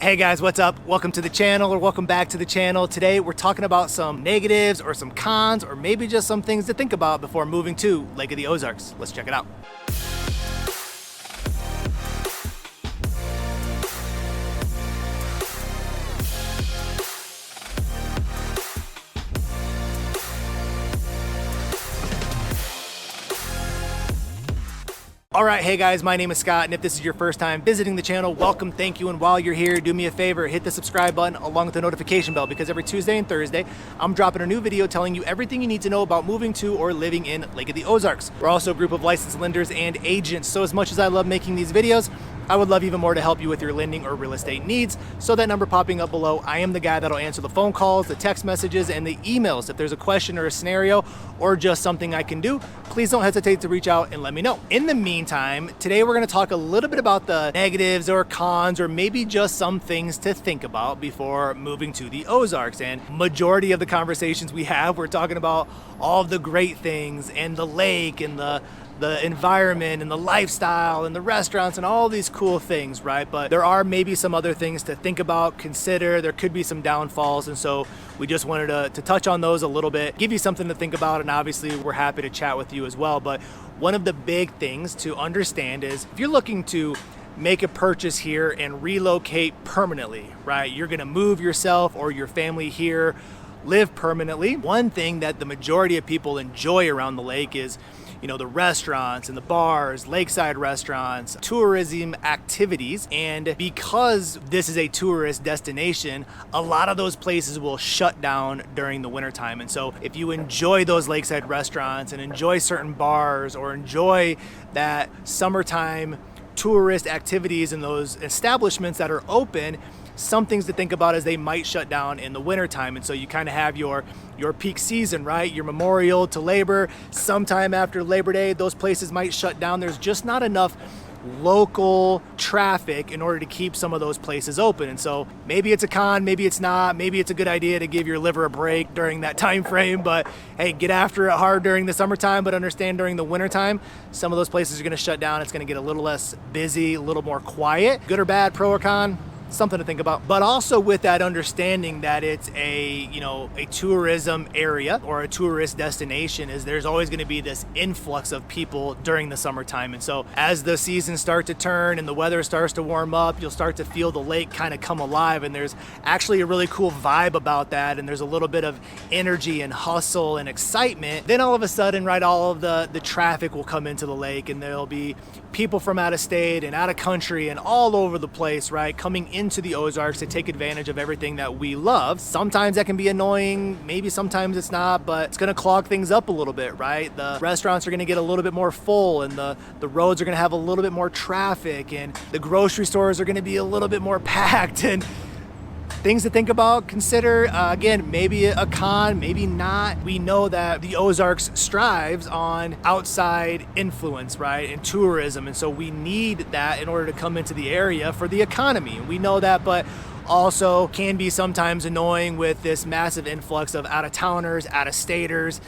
Hey guys, what's up? Welcome to the channel, or welcome back to the channel. Today we're talking about some negatives or some cons, or maybe just some things to think about before moving to Lake of the Ozarks. Let's check it out. All right, hey guys, my name is Scott, and if this is your first time visiting the channel, welcome, thank you, and while you're here, do me a favor, hit the subscribe button along with the notification bell, because every Tuesday and Thursday, I'm dropping a new video telling you everything you need to know about moving to or living in Lake of the Ozarks. We're also a group of licensed lenders and agents, so as much as I love making these videos, I would love even more to help you with your lending or real estate needs. So that number popping up below, I am the guy that'll answer the phone calls, the text messages, and the emails. If there's a question or a scenario or just something I can do, please don't hesitate to reach out and let me know. In the meantime, today we're gonna talk a little bit about the negatives or cons, or maybe just some things to think about before moving to the Ozarks. And majority of the conversations we have, we're talking about all of the great things and the lake and the environment and the lifestyle and the restaurants and all these cool things, right? But there are maybe some other things to think about, consider. There could be some downfalls, and so we just wanted to touch on those a little bit, give you something to think about, and obviously we're happy to chat with you as well. But one of the big things to understand is if you're looking to make a purchase here and relocate permanently, right? You're gonna move yourself or your family here, live permanently. One thing that the majority of people enjoy around the lake is, you know, the restaurants and the bars, lakeside restaurants, tourism activities. And because this is a tourist destination, a lot of those places will shut down during the wintertime. And so if you enjoy those lakeside restaurants and enjoy certain bars or enjoy that summertime tourist activities in those establishments that are open, some things to think about is they might shut down in the wintertime. And so you kind of have your peak season, right? Your Memorial to Labor, sometime after Labor Day, those places might shut down. There's just not enough local traffic in order to keep some of those places open. And so maybe it's a con, maybe it's not, maybe it's a good idea to give your liver a break during that time frame, but hey, get after it hard during the summertime, but understand during the wintertime, some of those places are gonna shut down. It's gonna get a little less busy, a little more quiet. Good or bad, pro or con? Something to think about. But also with that understanding that it's a tourism area or a tourist destination, is there's always going to be this influx of people during the summertime. And so as the seasons start to turn and the weather starts to warm up, you'll start to feel the lake kind of come alive, and there's actually a really cool vibe about that, and there's a little bit of energy and hustle and excitement. Then all of a sudden, right, all of the traffic will come into the lake, and there'll be people from out of state and out of country and all over the place, right, coming into the Ozarks to take advantage of everything that we love. Sometimes that can be annoying, maybe sometimes it's not, but it's gonna clog things up a little bit, right? The restaurants are gonna get a little bit more full, and the roads are gonna have a little bit more traffic, and the grocery stores are gonna be a little bit more packed. And things to think about, consider, again, maybe a con, maybe not. We know that the Ozarks strives on outside influence, right, and tourism, and so we need that in order to come into the area for the economy. We know that, but also can be sometimes annoying with this massive influx of out-of-towners, out-of-staters.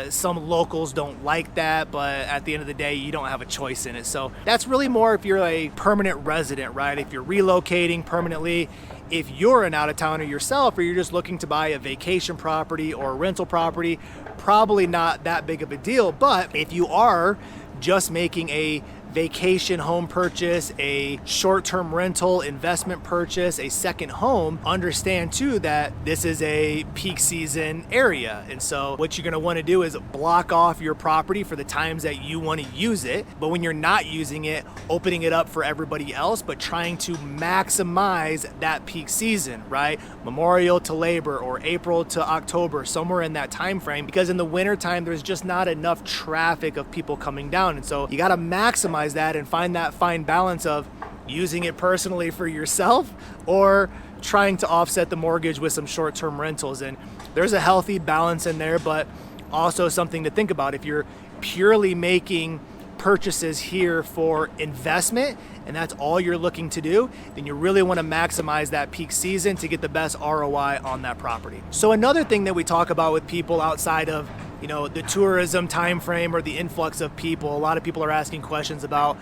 Some locals don't like that, but at the end of the day, you don't have a choice in it. So that's really more if you're a permanent resident, right? If you're relocating permanently, if you're an out-of-towner yourself, or you're just looking to buy a vacation property or a rental property, probably not that big of a deal. But if you are just making a vacation home purchase, a short-term rental investment purchase, a second home, understand too that this is a peak season area. And so what you're gonna wanna do is block off your property for the times that you wanna use it. But when you're not using it, opening it up for everybody else, but trying to maximize that peak season, right? Memorial to Labor or April to October, somewhere in that time frame, because in the wintertime, there's just not enough traffic of people coming down. And so you gotta maximize that and find that fine balance of using it personally for yourself or trying to offset the mortgage with some short-term rentals. And there's a healthy balance in there, but also something to think about. If you're purely making purchases here for investment and that's all you're looking to do, then you really want to maximize that peak season to get the best ROI on that property. So another thing that we talk about with people outside of the tourism time frame or the influx of people, a lot of people are asking questions about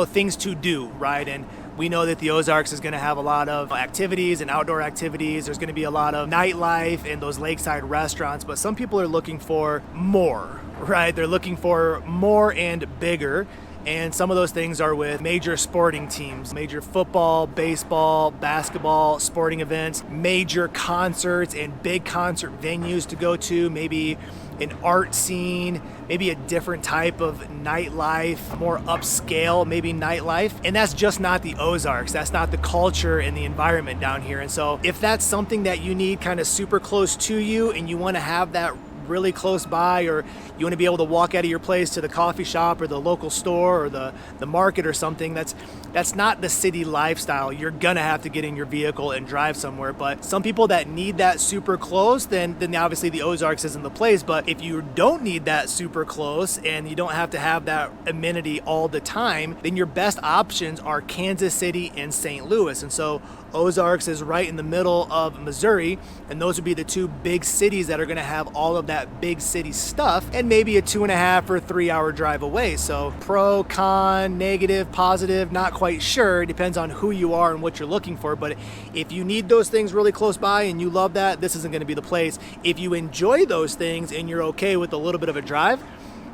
things to do, right? And We know that the Ozarks is going to have a lot of activities and outdoor activities. There's going to be a lot of nightlife and those lakeside restaurants, but some people are looking for more, right? They're looking for more and bigger. And some of those things are with major sporting teams, major football, baseball, basketball, sporting events, major concerts and big concert venues to go to, maybe an art scene, maybe a different type of nightlife, more upscale, maybe nightlife. And that's just not the Ozarks. That's not the culture and the environment down here. And so if that's something that you need kind of super close to you and you want to have that really close by, or you want to be able to walk out of your place to the coffee shop or the local store or the market or something, that's not the city lifestyle. You're gonna have to get in your vehicle and drive somewhere. But some people that need that super close, then obviously the Ozarks isn't the place. But if you don't need that super close and you don't have to have that amenity all the time, then your best options are Kansas City and St. Louis. And so Ozarks is right in the middle of Missouri, and those would be the two big cities that are going to have all of that big city stuff, and maybe a 2.5 or 3 hour drive away. So pro, con, negative, positive, not quite sure. It depends on who you are and what you're looking for. But if you need those things really close by and you love that, this isn't going to be the place. If you enjoy those things and you're okay with a little bit of a drive,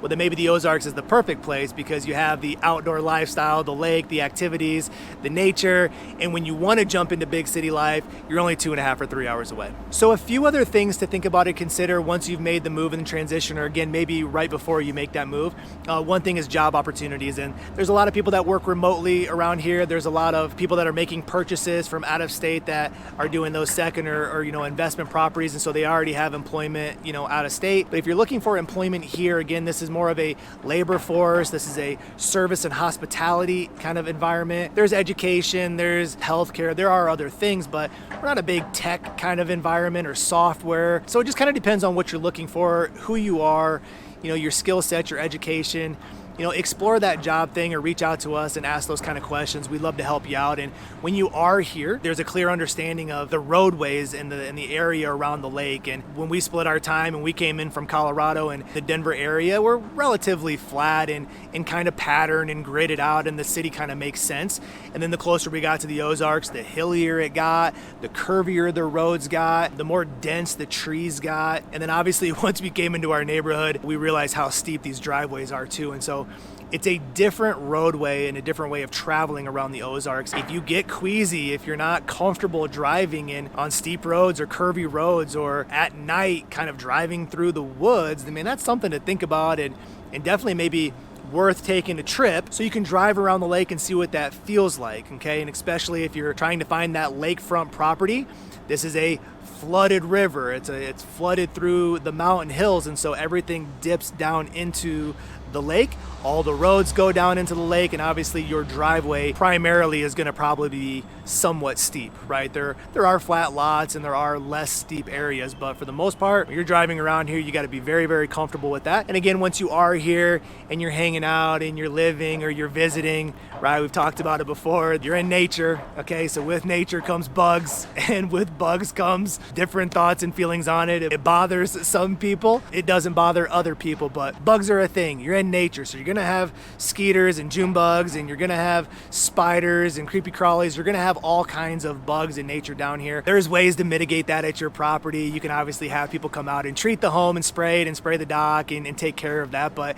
well, then maybe the Ozarks is the perfect place, because you have the outdoor lifestyle, the lake, the activities, the nature, and when you want to jump into big city life, you're only 2.5 or 3 hours away. So a few other things to think about and consider once you've made the move and transition, or again, maybe right before you make that move. One thing is job opportunities, and there's a lot of people that work remotely around here. There's a lot of people that are making purchases from out of state that are doing those second or investment properties, and so they already have employment, out of state. But if you're looking for employment here, again, this is more of a labor force. This is a service and hospitality kind of environment. There's education, there's healthcare, there are other things, but we're not a big tech kind of environment or software. So it just kind of depends on what you're looking for, who you are, your skill set, your education. Explore that job thing or reach out to us and ask those kind of questions. We'd love to help you out. And when you are here, there's a clear understanding of the roadways in the area around the lake. And when we split our time and we came in from Colorado and the Denver area, we're relatively flat and kind of patterned and gridded out, and the city kind of makes sense. And then the closer we got to the Ozarks, the hillier it got, the curvier the roads got, the more dense the trees got. And then obviously once we came into our neighborhood, we realized how steep these driveways are too. And so it's a different roadway and a different way of traveling around the Ozarks. If you get queasy, if you're not comfortable driving on steep roads or curvy roads, or at night kind of driving through the woods, that's something to think about, and definitely maybe worth taking a trip so you can drive around the lake and see what that feels like, okay? And especially if you're trying to find that lakefront property, this is a flooded river. It's flooded through the mountain hills, and so everything dips down into the lake. All the roads go down into the lake, and obviously your driveway primarily is going to probably be somewhat steep, right? There are flat lots and there are less steep areas, but for the most part, when you're driving around here, you got to be very, very comfortable with that. And again, once you are here and you're hanging out and you're living or you're visiting, right? We've talked about it before. You're in nature, okay? So with nature comes bugs, and with bugs comes different thoughts and feelings on it. It bothers some people. It doesn't bother other people, but bugs are a thing. You're in nature, so you're gonna have skeeters and June bugs, and you're gonna have spiders and creepy crawlies. You're gonna have all kinds of bugs in nature down here. There's ways to mitigate that at your property. You can obviously have people come out and treat the home and spray it and spray the dock and take care of that, but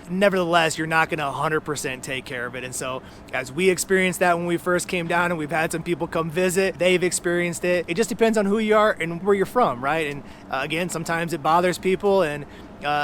nevertheless, you're not gonna 100% take care of it. And so as we experienced that when we first came down, and we've had some people come visit, they've experienced it. It just depends on who you are and where you're from, right? And again, sometimes it bothers people, and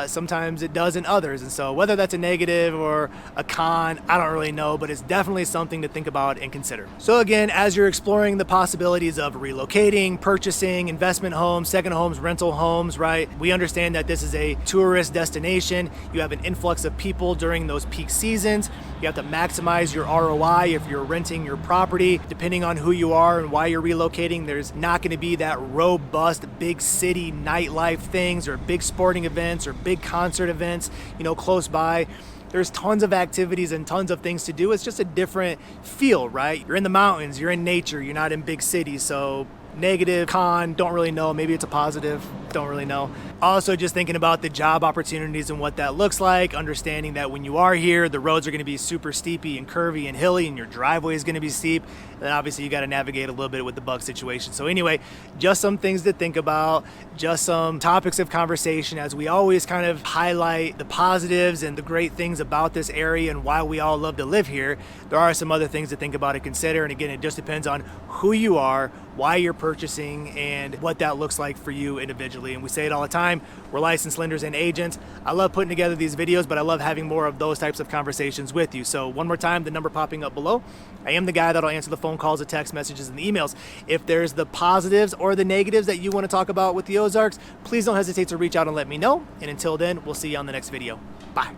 sometimes it does in others. And so whether that's a negative or a con, I don't really know, but it's definitely something to think about and consider. So again, as you're exploring the possibilities of relocating, purchasing, investment homes, second homes, rental homes, right? We understand that this is a tourist destination. You have an influx of people during those peak seasons. You have to maximize your ROI if you're renting your property. Depending on who you are and why you're relocating, there's not going to be that robust big city nightlife things or big sporting events or big concert events, close by. There's tons of activities and tons of things to do. It's just a different feel, right? You're in the mountains, you're in nature, you're not in big cities. So negative, con, don't really know. Maybe it's a positive. don't really know. Also, just thinking about the job opportunities and what that looks like, understanding that when you are here, the roads are going to be super steepy and curvy and hilly, and your driveway is going to be steep. And then obviously you got to navigate a little bit with the bug situation. So anyway, just some things to think about, just some topics of conversation as we always kind of highlight the positives and the great things about this area and why we all love to live here. There are some other things to think about and consider. And again, it just depends on who you are, why you're purchasing, and what that looks like for you individually. And we say it all the time, we're licensed lenders and agents. I love putting together these videos, but I love having more of those types of conversations with you. So one more time, the number popping up below. I am the guy that'll answer the phone calls, the text messages, and the emails. If there's the positives or the negatives that you want to talk about with the Ozarks, please don't hesitate to reach out and let me know. And until then, we'll see you on the next video. Bye.